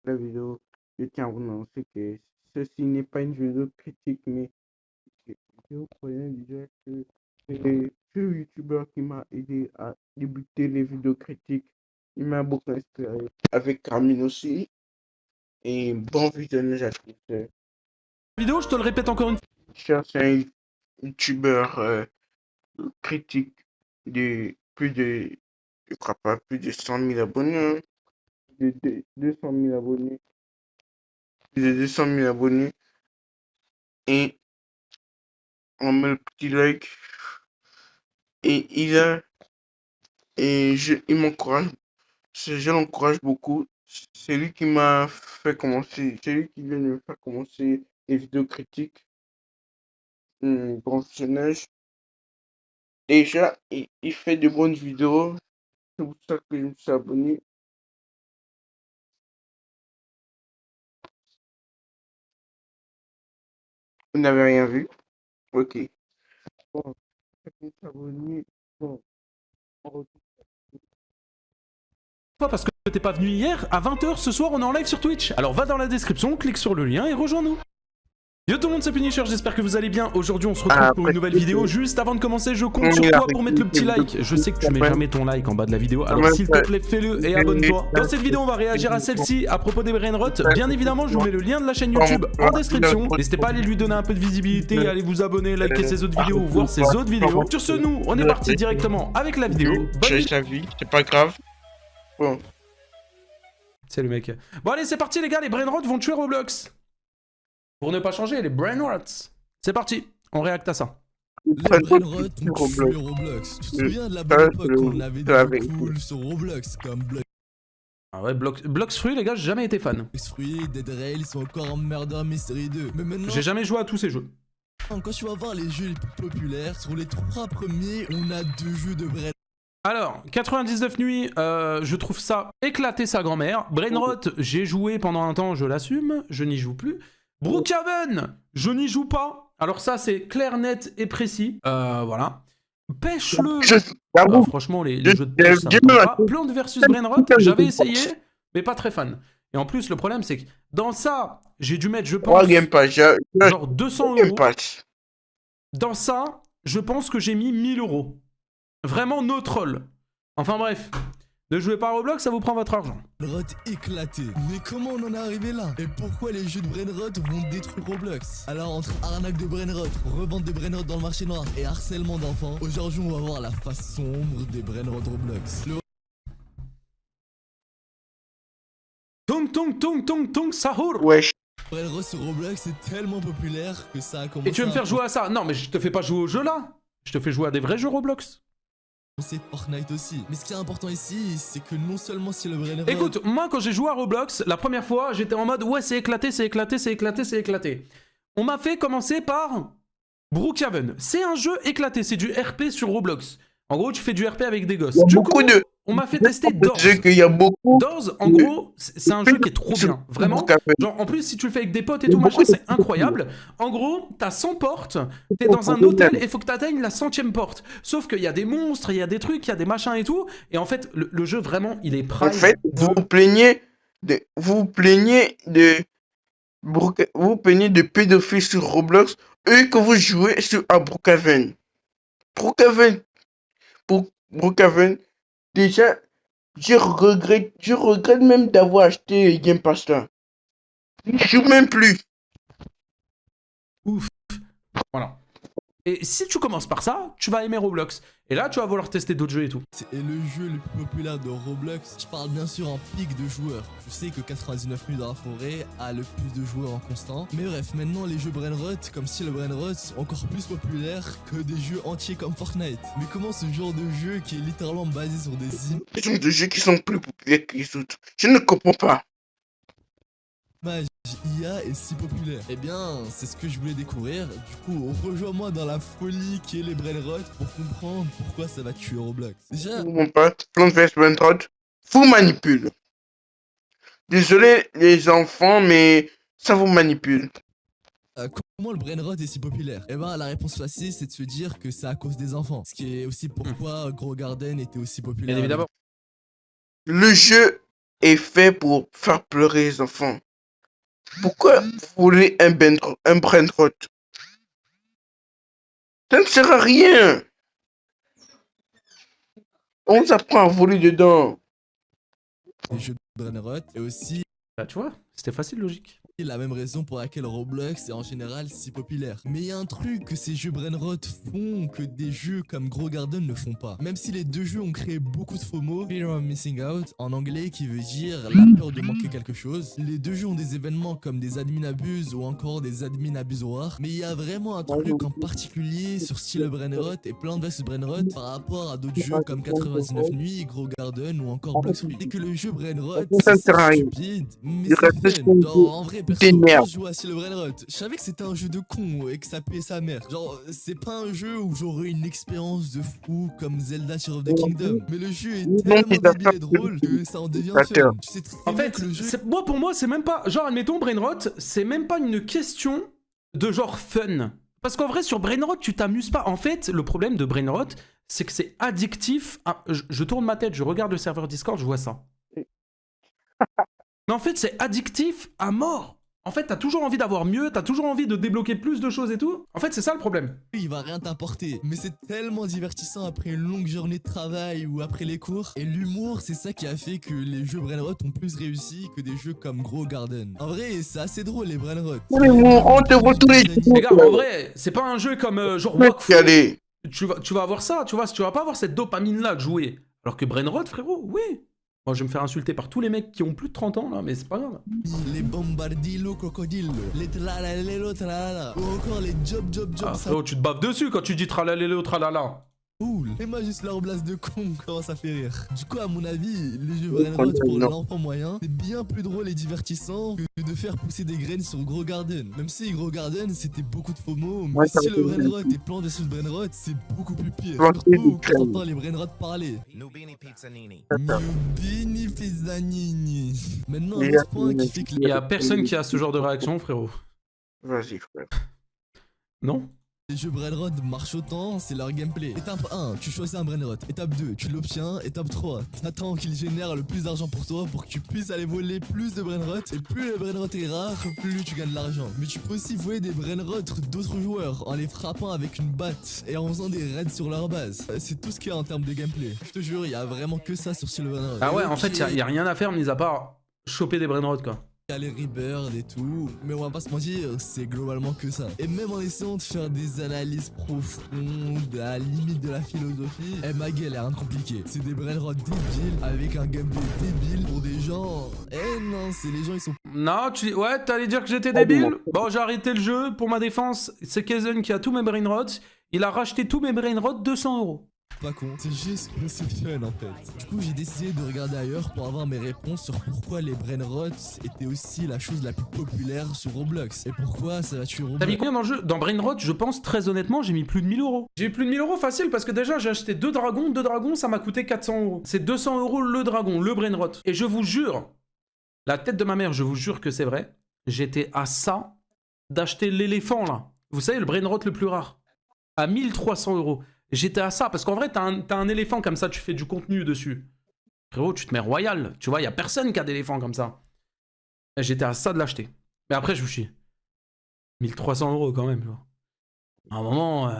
la vidéo, je tiens à vous annoncer que ceci n'est pas une vidéo critique, mais une vidéo pour dire que c'est ce youtubeur qui m'a aidé à débuter les vidéos critiques. Il m'a beaucoup inspiré. Avec Carmine aussi. Et bon visionnage à tous. Vidéo, je te le répète encore une fois. Cherche un youtubeur critique de plus de, je crois pas, plus de 100 000 abonnés. Hein. De 200 000 abonnés. Plus de 200 000 abonnés. Et on met le petit like. Et il m'encourage. Je l'encourage beaucoup. C'est lui qui m'a fait commencer. C'est lui qui vient de me faire commencer les vidéos critiques. Bon visionnage. Déjà, il fait de bonnes vidéos. C'est pour ça que je me suis abonné. Vous n'avez rien vu? Ok. Bon, je me suis abonné. Bon, on retrouve. Parce que t'es pas venu hier, à 20h ce soir on est en live sur Twitch. Alors va dans la description, clique sur le lien et rejoins-nous. Yo tout le monde, c'est Punisher, j'espère que vous allez bien. Aujourd'hui on se retrouve pour une nouvelle vidéo. Juste avant de commencer, je compte sur toi pour mettre le petit like. Je sais que tu mets jamais ton like en bas de la vidéo, alors s'il te plaît fais-le et abonne-toi. Dans cette vidéo on va réagir à celle-ci à propos des brainrots. Bien évidemment je vous mets le lien de la chaîne YouTube en description. N'hésitez pas à aller lui donner un peu de visibilité, à aller vous abonner, liker ses autres vidéos ou voir ses autres vidéos. Sur ce nous, on est parti directement avec la vidéo. J'ai sa vie, c'est pas grave. Bon. Salut mec. Bon allez c'est parti les gars, les brainrots vont tuer Roblox. Pour ne pas changer, les brainrots. C'est parti, on réacte à ça. Les brainrots ont tué Roblox. Tu te souviens de la bonne époque quand on avait des jeux cool sur Roblox comme Blox Ah ouais, Blox Fruit les gars, j'ai jamais été fan. Fruit, Dead Rail, ils sont encore en Murder Mystery 2. Mais maintenant, J'ai jamais joué à tous ces jeux. quand tu vas voir les jeux les plus populaires, sur les 3 premiers, on a 2 jeux de brainrots. Alors, 99 nuits, je trouve ça éclaté sa grand-mère. Brainrot, j'ai joué pendant un temps, je l'assume, je n'y joue plus. Brookhaven, je n'y joue pas. Alors ça, c'est clair, net et précis. Voilà. Pêche-le. Franchement, les jeux de pêche, ça me tente pas. Plante versus Brainrot, j'avais essayé, mais pas très fan. Et en plus, le problème, c'est que dans ça, j'ai dû mettre, je pense, genre 200 €. Dans ça, je pense que j'ai mis 1000 €. Vraiment no troll. Enfin bref, ne jouez pas à Roblox, ça vous prend votre argent. Brainrot éclaté. Mais comment on en est arrivé là? Et pourquoi les jeux de brainrot vont détruire Roblox? Alors entre arnaque de brainrot, revente de brainrot dans le marché noir et harcèlement d'enfants, aujourd'hui on va voir la face sombre des brainrot Roblox. Tong tong tong tong tong sahur. Wesh. Brainrot sur Roblox est tellement populaire que ça a commencé. Et tu veux me faire jouer à ça? Non mais je te fais pas jouer au jeu là. Je te fais jouer à des vrais jeux Roblox. C'est Fortnite aussi. Mais ce qui est important ici, c'est que non seulement si le brainrot... Écoute, moi quand j'ai joué à Roblox, la première fois, j'étais en mode ouais c'est éclaté, c'est éclaté, c'est éclaté, c'est éclaté. On m'a fait commencer par Brookhaven. C'est un jeu éclaté, c'est du RP sur Roblox. En gros, tu fais du RP avec des gosses. Du coup, on m'a fait tester Doors. Doors, en gros, c'est un jeu qui est trop bien. Vraiment. Genre, en plus, si tu le fais avec des potes et tout, machin, c'est incroyable. En gros, t'as 100 portes, t'es dans un hôtel et faut que t'atteignes la 100e porte. Sauf qu'il y a des monstres, il y a des trucs, il y a des machins et tout. Et en fait, le jeu, vraiment, il est prime. En fait, vous vous plaignez de pédophiles sur Roblox, eux que vous jouez sur Brookhaven. Brookhaven, déjà, je regrette même d'avoir acheté Game Pass là. Je joue même plus. Ouf. Voilà. Et si tu commences par ça, tu vas aimer Roblox. Et là, tu vas vouloir tester d'autres jeux et tout. C'est le jeu le plus populaire de Roblox. Je parle bien sûr en pic de joueurs. Je sais que 99 nuits dans la forêt a le plus de joueurs en constant. Mais bref, maintenant les jeux brainrot, comme Style brainrot, sont encore plus populaires que des jeux entiers comme Fortnite. Mais comment ce genre de jeu qui est littéralement basé sur des Ce sont des jeux qui sont plus populaires que les autres. Je ne comprends pas. images IA est si populaire? Eh bien, c'est ce que je voulais découvrir. Du coup, rejoins-moi dans la folie qui est les brainrot pour comprendre pourquoi ça va tuer Roblox. Déjà, Mon pote, Plante vs Brainrot vous manipule. Désolé les enfants, mais ça vous manipule. comment le brainrot est si populaire? Eh ben, la réponse facile, c'est de se dire que c'est à cause des enfants. Ce qui est aussi pourquoi Grow Garden était aussi populaire. Bien évidemment. Le jeu est fait pour faire pleurer les enfants. Pourquoi vous voulez un brain rot? Ça ne sert à rien. On s'apprend à voler dedans. des jeux de Brainrot et aussi Bah, tu vois, c'était facile, logique. la même raison pour laquelle Roblox est en général si populaire. Mais il y a un truc que ces jeux Brainrot font que des jeux comme Grow Garden ne font pas. Même si les deux jeux ont créé beaucoup de FOMO, Fear of Missing Out en anglais qui veut dire la peur de manquer quelque chose, les deux jeux ont des événements comme des admin abuse ou encore des admin abusoirs. Mais il y a vraiment un truc en particulier sur style Brainrot et Plant vs Brainrot par rapport à d'autres jeux comme 99 Nuits, Grow Garden ou encore Blox Fruit. C'est que le jeu Brainrot, Ça ne c'est sert à rien. stupide, mais Il c'est reste fun. que Genre, en vrai, perso, t'énerves. quand je jouais à le Brainrot, je savais que c'était un jeu de con et que ça payait sa mère. Genre, c'est pas un jeu où j'aurais une expérience de fou comme Zelda Tears of the Kingdom. Mais le jeu est tellement débile et drôle que ça en devient fun. Tu sais très En bien fait, que le jeu moi, pour moi, c'est même pas... Genre, admettons, Brainrot, c'est même pas une question de genre fun. Parce qu'en vrai, sur Brainrot, tu t'amuses pas. En fait, le problème de Brainrot, c'est que c'est addictif. Je tourne ma tête, je regarde le serveur Discord, je vois ça. Mais en fait, c'est addictif à mort. En fait, t'as toujours envie d'avoir mieux, t'as toujours envie de débloquer plus de choses et tout. En fait, c'est ça le problème. il va rien t'apporter. Mais c'est tellement divertissant après une longue journée de travail ou après les cours. Et l'humour, c'est ça qui a fait que les jeux Brainrot ont plus réussi que des jeux comme Grow Garden. En vrai, c'est assez drôle les Brainrot. On te voit tous les jours. Les gars, en vrai, c'est pas un jeu comme genre Wakfu. Allez. Tu vas avoir ça, tu vas pas avoir cette dopamine-là de jouer. Alors que Brainrot, frérot, oui. Moi, je vais me faire insulter par tous les mecs qui ont plus de 30 ans, là, mais c'est pas grave. Les bombardillo crocodillo, les tralalelo tralala, ou encore les job Ah, ça frérot, tu te baves dessus quand tu dis tralalélo tralala. cool. Et moi juste leur blase de con, comment ça fait rire. Du coup à mon avis, les jeux Brainrot pour l'enfant moyen, c'est bien plus drôle et divertissant que de faire pousser des graines sur Grow Garden. Même si Grow Garden c'était beaucoup de FOMO, mais si le Brainrot et Plant vs Brainrot c'est beaucoup plus pire. Surtout quand t'entends les Brainrot parler. Nubini Pizzanini. Nubini Pizzanini. Maintenant un Il y a- autre point qui fait que Il y a personne qui a ce genre de réaction, frérot. Vas-y, frère. Non? les jeux Brainrot marchent autant, c'est leur gameplay. Étape 1, tu choisis un Brainrot. Étape 2, tu l'obtiens. Étape 3, t'attends qu'il génère le plus d'argent pour toi pour que tu puisses aller voler plus de Brainrot. Et plus le Brainrot est rare, plus tu gagnes de l'argent. Mais tu peux aussi voler des Brainrot d'autres joueurs en les frappant avec une batte et en faisant des raids sur leur base. C'est tout ce qu'il y a en termes de gameplay. Je te jure, il y a vraiment que ça sur Steel Brainrot. Ah ouais, en Ok, fait, il y a rien à faire mis à part choper des Brainrot, quoi. il y a les rebirths et tout, mais on va pas se mentir, c'est globalement que ça. Et même en essayant de faire des analyses profondes, à la limite de la philosophie, ma gueule, y'a rien de compliqué. C'est des brainrot débiles avec un gameplay débile pour des gens. Non, c'est les gens ils sont Non, ouais, t'allais dire que j'étais débile? Bon, j'ai arrêté le jeu. Pour ma défense, c'est Kaizen qui a tous mes Brainrot. Il a racheté tous mes Brainrot 200 €. pas cons. C'est juste que c'est fun en fait. Du coup, j'ai décidé de regarder ailleurs pour avoir mes réponses sur pourquoi les brainrot étaient aussi la chose la plus populaire sur Roblox. Et pourquoi ça va tuer Roblox. T'as mis combien dans le jeu? Dans Brainrot, je pense très honnêtement, j'ai mis plus de 1000 €. J'ai mis plus de 1000 € facile parce que déjà j'ai acheté 2 dragons. 2 dragons, ça m'a coûté 400 €. C'est 200 € le dragon, le Brainrot. Et je vous jure, la tête de ma mère, je vous jure que c'est vrai. J'étais à ça d'acheter l'éléphant là. Vous savez, le Brainrot le plus rare. À 1300 €. J'étais à ça parce qu'en vrai, t'as un éléphant comme ça, tu fais du contenu dessus. Frérot, tu te mets royal. Tu vois, y a personne qui a d'éléphant comme ça. Et j'étais à ça de l'acheter. Mais après, je vous chie. 1300 € quand même. Tu vois. À un moment,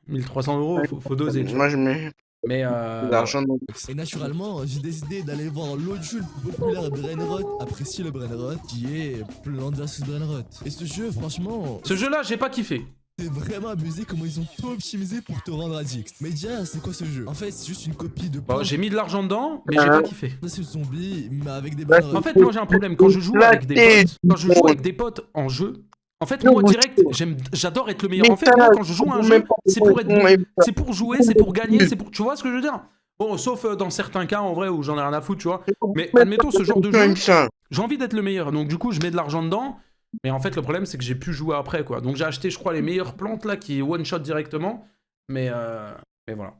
1300 €, faut doser. Tu vois. Moi, je mets Mais de l'argent dans Et naturellement, j'ai décidé d'aller voir l'autre jeu le plus populaire de Brainrot, apprécier le Brainrot, qui est Plant vs Brainrot. Et ce jeu, franchement, ce jeu-là, j'ai pas kiffé. c'est vraiment abusé comment ils ont tout optimisé pour te rendre addict. Mais déjà, c'est quoi ce jeu? En fait, c'est juste une copie de Bon, Plant j'ai mis de l'argent dedans, mais j'ai pas kiffé. vs Zombie, mais avec des Brainrot. En fait, moi, j'ai un problème. Quand je joue avec des potes en jeu, en fait, moi, direct, j'adore être le meilleur. En fait, moi, quand je joue à un jeu, c'est pour être bon. C'est pour jouer, c'est pour gagner, c'est pour... Tu vois ce que je veux dire? Bon, sauf dans certains cas, en vrai, où j'en ai rien à foutre, tu vois. Mais admettons, ce genre de jeu, j'ai envie d'être le meilleur. Donc, du coup, je mets de l'argent dedans. Mais en fait, le problème, c'est que j'ai pu jouer après, quoi. Donc, j'ai acheté, je crois, les meilleures plantes, là, qui one-shot directement. Mais voilà.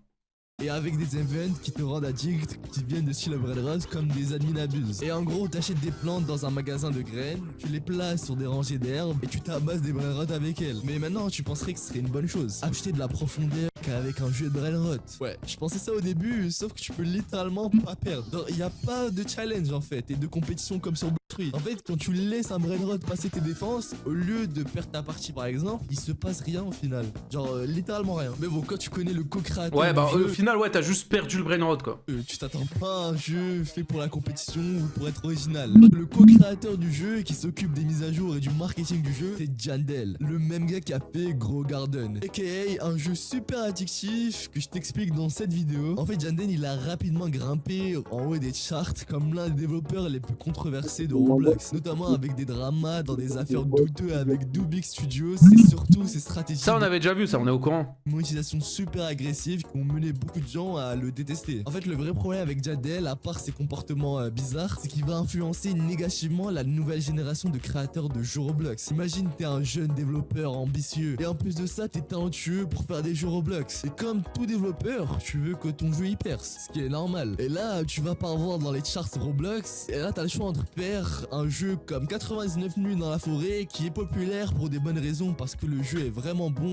et avec des events qui te rendent addict, qui viennent de style Brainrot comme des admin abuse. Et en gros, t'achètes des plantes dans un magasin de graines, tu les places sur des rangées d'herbes et tu t'amasses des Brainrot avec elles. Mais maintenant, tu penserais que ce serait une bonne chose, acheter de la profondeur qu'avec un jeu de Brainrot. Ouais, je pensais ça au début, sauf que tu peux littéralement pas perdre. Il y a pas de challenge en fait et de compétition comme sur Blocktree. En fait, quand tu laisses un Brainrot passer tes défenses, au lieu de perdre ta partie par exemple, il se passe rien au final. Genre littéralement rien. Mais bon, quand tu connais le co-créateur Ouais, bah du jeu, au final, ouais, t'as juste perdu le brain rot, quoi. tu t'attends pas à un jeu fait pour la compétition ou pour être original. Le co-créateur du jeu qui s'occupe des mises à jour et du marketing du jeu, c'est Jandel, le même gars qui a fait Grow Garden, aka un jeu super addictif que je t'explique dans cette vidéo. En fait, Jandel il a rapidement grimpé en haut des charts comme l'un des développeurs les plus controversés de Roblox, notamment avec des dramas dans des affaires douteuses avec Dubik Studios et surtout ses stratégies Ça, on avait déjà vu, ça, on est au courant. de monétisation super agressive qui ont mené beaucoup de gens à le détester. En fait, le vrai problème avec Jandel, à part ses comportements bizarres, c'est qu'il va influencer négativement la nouvelle génération de créateurs de jeux Roblox. Imagine, t'es un jeune développeur ambitieux et en plus de ça, t'es talentueux pour faire des jeux Roblox. Et comme tout développeur, tu veux que ton jeu y perce, ce qui est normal. Et là, tu vas pas voir dans les charts Roblox, et là, t'as le choix entre faire un jeu comme 99 nuits dans la forêt qui est populaire pour des bonnes raisons parce que le jeu est vraiment bon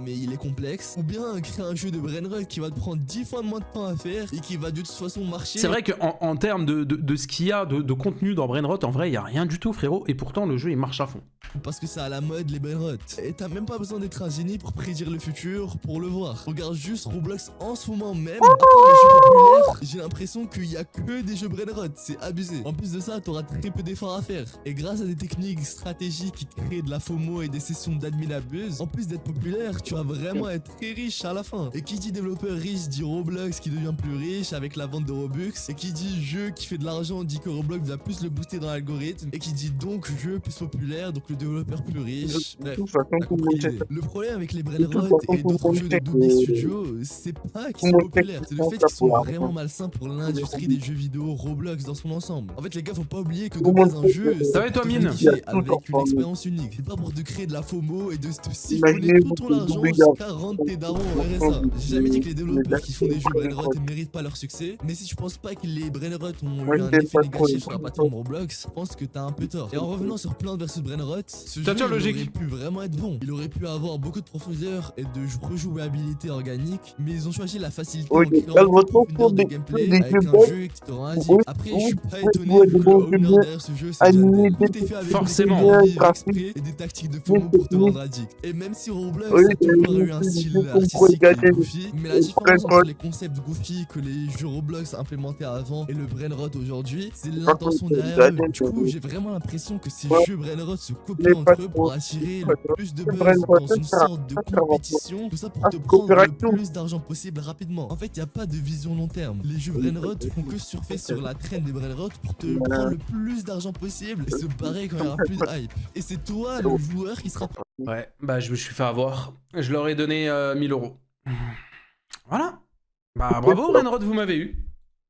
mais il est complexe, ou bien créer un jeu de Brainrot qui va te prendre 10 fois moins de temps à faire et qui va de toute façon marcher. C'est vrai qu'en en termes de ce qu'il y a de contenu dans Brainrot, en vrai, il y a rien du tout, frérot. Et pourtant, le jeu, il marche à fond. Parce que c'est à la mode les Brainrot. Et t'as même pas besoin d'être un génie pour prédire le futur, pour le voir. Regarde juste Roblox en ce moment même, à part les jeux populaires, j'ai l'impression qu'il y a que des jeux Brainrot, c'est abusé. En plus de ça, t'auras très peu d'efforts à faire. Et grâce à des techniques stratégiques qui créent de la FOMO et des sessions d'admin abuse, en plus d'être populaire, tu vas vraiment être très riche à la fin. Et qui dit développeur riche dit Roblox qui devient plus riche avec la vente de Robux. Et qui dit jeu qui fait de l'argent dit que Roblox va plus le booster dans l'algorithme. Et qui dit donc jeu plus populaire, donc le développeur plus riche. Bref, t'as compris l'idée. Le problème avec les Brainrot et d'autres jeux de Dubik Studio, c'est pas qu'ils sont populaires, c'est le fait qu'ils sont vraiment malsains pour l'industrie des jeux vidéo Roblox dans son ensemble. En fait les gars, faut pas oublier que de base un jeu, Ça va et toi, pour te Mine? vérifier avec une expérience unique. C'est pas pour te créer de la FOMO et de te siphonner tout ton argent jusqu'à rendre tes darons en RSA. J'ai jamais dit que les développeurs qui font des jeux Brainrot ne méritent pas leur succès, mais si tu penses pas que les Brainrot ont eu un effet négatif sur la plateforme Roblox, je pense que t'as un peu tort. Et en revenant sur Plants vs Brainrot, ce jeu il aurait pu vraiment être bon. Il aurait pu avoir beaucoup de profondeur et de rejouabilité organique, mais ils ont choisi la facilité en créant une profondeur de gameplay avec un jeu qui te rend addict. Après, je suis pas étonné vu que le owner derrière ce jeu c'est Jandel. Tout est fait avec Forcément. des exprès et des tactiques de FOMO pour te rendre addict. Et même si Roblox a toujours eu un style artistique qui est goofy, mais la différence entre les concepts goofy que les jeux Roblox implémentaient avant et le Brainrot aujourd'hui, c'est l'intention derrière eux. Du coup, j'ai vraiment l'impression que ces jeux Brainrot se copient entre eux pour attirer le plus de buzz dans une sorte de compétition, tout ça pour te prendre le plus d'argent possible rapidement. En fait, y a pas de vision long terme. Les jeux Brainrot font que surfer sur la traîne des Brainrot pour te prendre le plus d'argent possible et se barrer quand il y aura plus de hype. Et c'est toi, le joueur, qui sera... Ouais, bah je me suis fait avoir. Je leur ai donné 1000 euros. Voilà. Bah bravo, Brainrot, vous m'avez eu.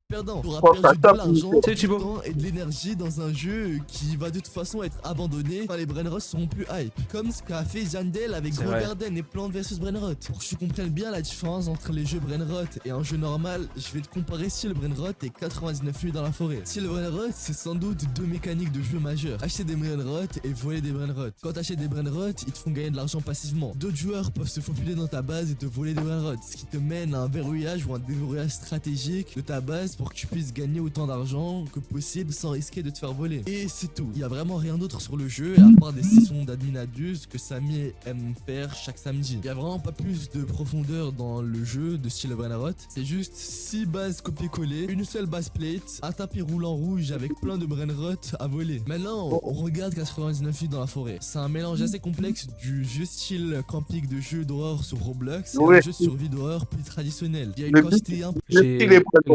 perdant. Tu auras perdu de l'argent, C'est du Thibaut. temps et de l'énergie dans un jeu qui va de toute façon être abandonné quand les Brainrot seront plus hype. Comme ce qu'a fait Jandel avec C'est Grow vrai. Garden et Plants vs Brainrot. Pour que tu comprennes bien la différence entre les jeux Brainrot et un jeu normal, je vais te comparer Steel Brainrot et 99 nuits dans la forêt. Steel Brainrot, c'est sans doute deux mécaniques de jeu majeures. Acheter des Brainrot et voler des Brainrot. Quand t'achètes des Brainrot, ils te font gagner de l'argent passivement. D'autres joueurs peuvent se faufiler dans ta base et te voler des Brainrot, ce qui te mène à un verrouillage ou un déverrouillage stratégique de ta base pour que tu puisses gagner autant d'argent que possible sans risquer de te faire voler. Et c'est tout. Il y a vraiment rien d'autre sur le jeu à part des sessions d'admin abuse que Samy aime faire chaque samedi. Il y a vraiment pas plus de profondeur dans le jeu de style Brainrot. C'est juste 6 bases copier-coller, une seule base plate, un tapis roulant rouge avec plein de Brainrot à voler. Maintenant, on regarde 99 nuits dans la forêt. C'est un mélange assez complexe du jeu style camping de jeux d'horreur sur Roblox et un jeu de survie d'horreur plus traditionnel. Il y a une quantité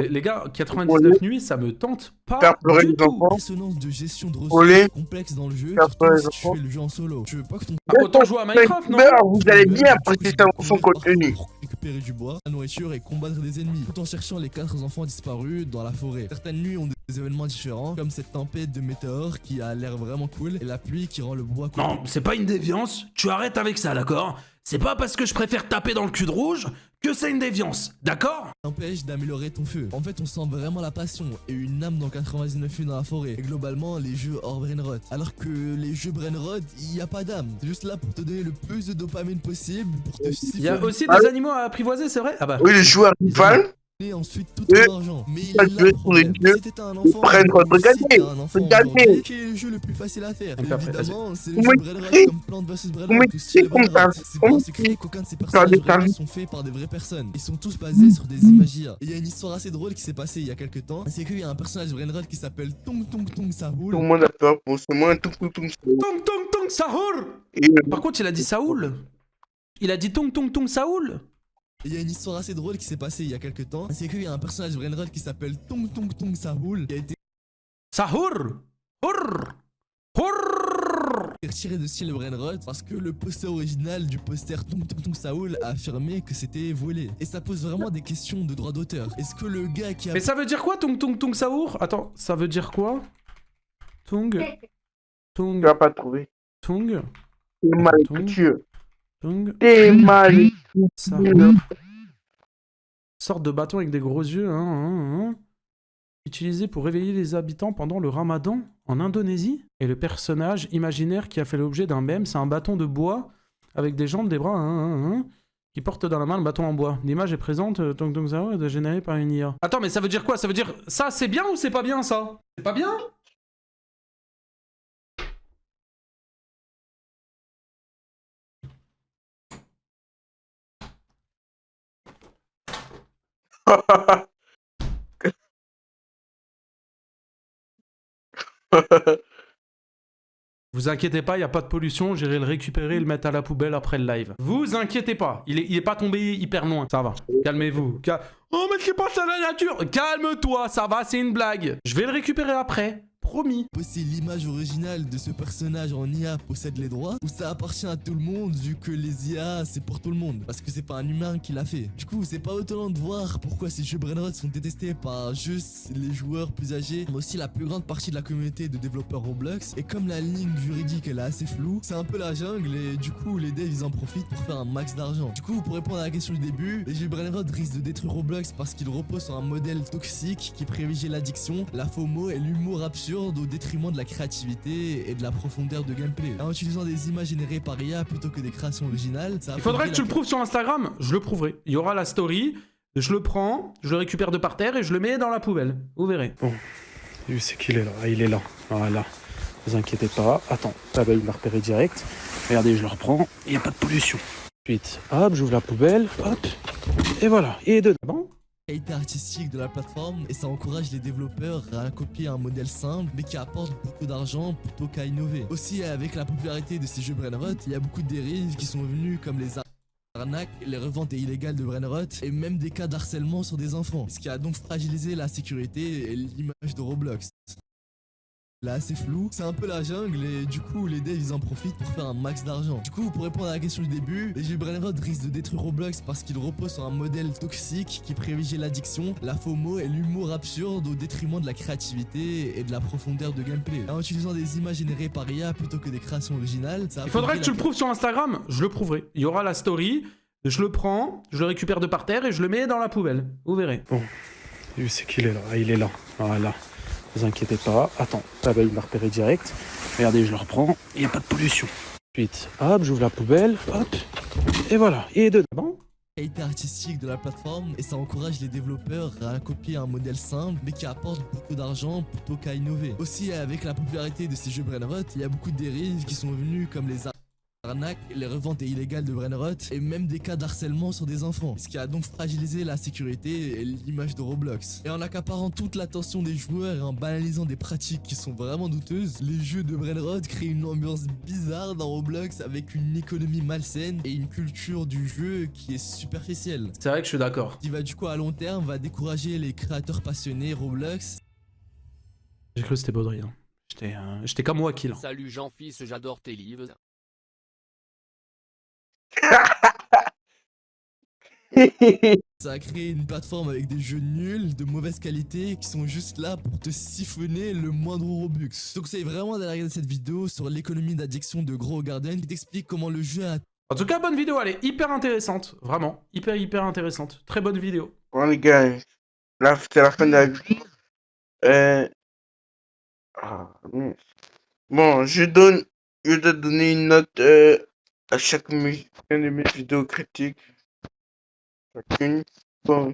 Les gars, 99 nuits, ça me tente pas du tout. Impressionnance de gestion de ressources complexe dans le jeu, surtout si tu fais le jeu en solo. Tu veux pas que ton Ah, autant jouer à Minecraft, non? Vous allez bien apprécier son contenu. pour récupérer du bois, la nourriture et combattre des ennemis, tout en cherchant les 4 enfants disparus dans la forêt. Certaines nuits ont des événements différents, comme cette tempête de météores qui a l'air vraiment cool, et la pluie qui rend le bois cool. Non, c'est pas une déviance. Tu arrêtes avec ça, d'accord? C'est pas parce que je préfère taper dans le cul de rouge que c'est une déviance, d'accord? Empêche d'améliorer ton feu. En fait, on sent vraiment la passion et une âme dans 99 nuits dans la forêt. Et globalement, les jeux hors brainrot. Alors que les jeux brainrot, il n'y a pas d'âme. C'est juste là pour te donner le plus de dopamine possible, pour te Il y siphonner a aussi des animaux à apprivoiser, c'est vrai? Ah bah. Oui, le joueur rival, et ensuite tout Et ton argent. Mais il ça est là jouer le sur les problème. jeux, Si t'étais un enfant, prennent votre ou si gagné, t'es un enfant regardez. aujourd'hui, quel est le jeu le plus facile à faire? Un peu après, Évidemment, c'est le Vous jeu mettez- brainrot comme Plants vs vous Brainrot ou mettez style comme brainrot. ça, C'est pas un comme secret qu'aucun de ces Regardez personnages ça. brainrot sont faits par des vraies personnes. Ils sont tous basés sur des imagières. Et il y a une histoire assez drôle qui s'est passée il y a quelques temps. C'est qu'il y a un personnage brainrot qui s'appelle Tong Tong Tong Saoul. tout le monde a peur pour ce moins tout. Tong tong tong Saoul! Et Par contre, il a dit Saoul. Il a dit tong tong tong Saoul. Il y a une histoire assez drôle qui s'est passée il y a quelques temps. C'est qu'il y a un personnage brainrot qui s'appelle Tong Tong Tong Saoul qui a été Saoul! Hour! Hour! retiré de style brainrot parce que le poster original du poster Tong Tong Tong Saoul a affirmé que c'était volé. Et ça pose vraiment des questions de droit d'auteur. Est-ce que le gars qui a Mais ça veut dire quoi, tong tong tong Saour? Attends, ça veut dire quoi? Tong. tu Tong. vas pas trouver. Tong. T'es mal culture. Tong. T'es mal Saoul. Sorte de bâton avec des gros yeux, utilisé pour réveiller les habitants pendant le ramadan en Indonésie. Et le personnage imaginaire qui a fait l'objet d'un mème, c'est un bâton de bois avec des jambes, des bras, qui porte dans la main le bâton en bois. L'image est présente, Tong Tong Sao est générée par une IA. Attends, mais ça veut dire quoi? Ça veut dire ça, c'est bien ou c'est pas bien ça? C'est pas bien? Vous inquiétez pas, il a pas de pollution, j'irai le récupérer et le mettre à la poubelle après le live. Vous inquiétez pas, il est pas tombé hyper loin, ça va. Calmez-vous. Oh mais c'est pas ça la nature. Calme-toi, ça va, c'est une blague. Je vais le récupérer après, promis. posséder l'image originale de ce personnage en IA possède les droits, ou ça appartient à tout le monde vu que les IA c'est pour tout le monde, parce que c'est pas un humain qui l'a fait. Du coup, c'est pas étonnant de voir pourquoi ces jeux brainrot sont détestés par juste les joueurs plus âgés, mais aussi la plus grande partie de la communauté de développeurs Roblox. Et comme la ligne juridique elle est assez floue, c'est un peu la jungle et du coup les devs ils en profitent pour faire un max d'argent. Du coup, pour répondre à la question du début, les jeux brainrot risquent de détruire Roblox parce qu'ils reposent sur un modèle toxique qui privilégie l'addiction, la FOMO et l'humour absurde au détriment de la créativité et de la profondeur de gameplay. En utilisant des images générées par IA plutôt que des créations originales, ça Il faudrait affaiblit que tu la le prouves sur Instagram, je le prouverai. Il y aura la story, je le prends, je le récupère de par terre et je le mets dans la poubelle. Vous verrez. Bon, je sais qu'il est là, il est là. Voilà. Vous inquiétez pas. Attends, ah bah, il m'a repéré direct. Regardez, je le reprends, il n'y a pas de pollution. Ensuite, hop, j'ouvre la poubelle, hop, et voilà, il est dedans. Ah bon? qualité artistique de la plateforme et ça encourage les développeurs à copier un modèle simple mais qui apporte beaucoup d'argent plutôt qu'à innover. Aussi, avec la popularité de ces jeux brainrot, il y a beaucoup de dérives qui sont venues comme les arnaques, les reventes illégales de brainrot et même des cas d'harcèlement sur des enfants, ce qui a donc fragilisé la sécurité et l'image de Roblox. Là, assez flou, c'est un peu la jungle et du coup les devs ils en profitent pour faire un max d'argent. Du coup, pour répondre à la question du début, les jeux brainrot risquent de détruire Roblox parce qu'ils reposent sur un modèle toxique qui privilégie l'addiction, la FOMO et l'humour absurde au détriment de la créativité et de la profondeur de gameplay. En utilisant des images générées par IA plutôt que des créations originales, ça Il faudrait affaiblit que tu la le prouves sur Instagram, je le prouverai. Il y aura la story, je le prends, je le récupère de par terre et je le mets dans la poubelle. Vous verrez. Bon, je sais qu'il est là, il est là. Voilà. Vous inquiétez pas. Attends, ah bah, il m'a repéré direct. Regardez, je le reprends, il n'y a pas de pollution. Ensuite, hop, j'ouvre la poubelle, hop, et voilà, il est dedans. Ah bon? qualité artistique de la plateforme et ça encourage les développeurs à copier un modèle simple mais qui apporte beaucoup d'argent plutôt qu'à innover. Aussi, avec la popularité de ces jeux brainrot, il y a beaucoup de dérives qui sont venues comme les arnaques, les reventes illégales de brainrot et même des cas d'harcèlement sur des enfants, ce qui a donc fragilisé la sécurité et l'image de Roblox. Et en accaparant toute l'attention des joueurs et en banalisant des pratiques qui sont vraiment douteuses, les jeux de brainrot créent une ambiance bizarre dans Roblox avec une économie malsaine et une culture du jeu qui est superficielle. C'est vrai que je suis d'accord. Ce qui va du coup à long terme va décourager les créateurs passionnés Roblox. J'ai cru que c'était Baudry. J'étais comme Wakil. Salut Jean-Fils, j'adore tes livres. Ça a créé une plateforme avec des jeux nuls, de mauvaise qualité, qui sont juste là pour te siphonner le moindre Robux. Donc c'est vraiment d'aller regarder cette vidéo sur l'économie d'addiction de Grow Garden qui t'explique comment le jeu a En tout cas, bonne vidéo, elle est hyper intéressante. Vraiment, hyper intéressante. Très bonne vidéo. Bon, les gars, là, c'est la fin de la vidéo. Mince. Bon, je dois donner une note à chaque de mes vidéos critiques. Chacune. Bon,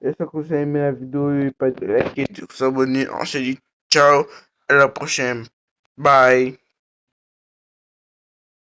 j'espère que vous avez aimé la vidéo et pas de liker, de vous abonner. On se dit ciao, à la prochaine. Bye.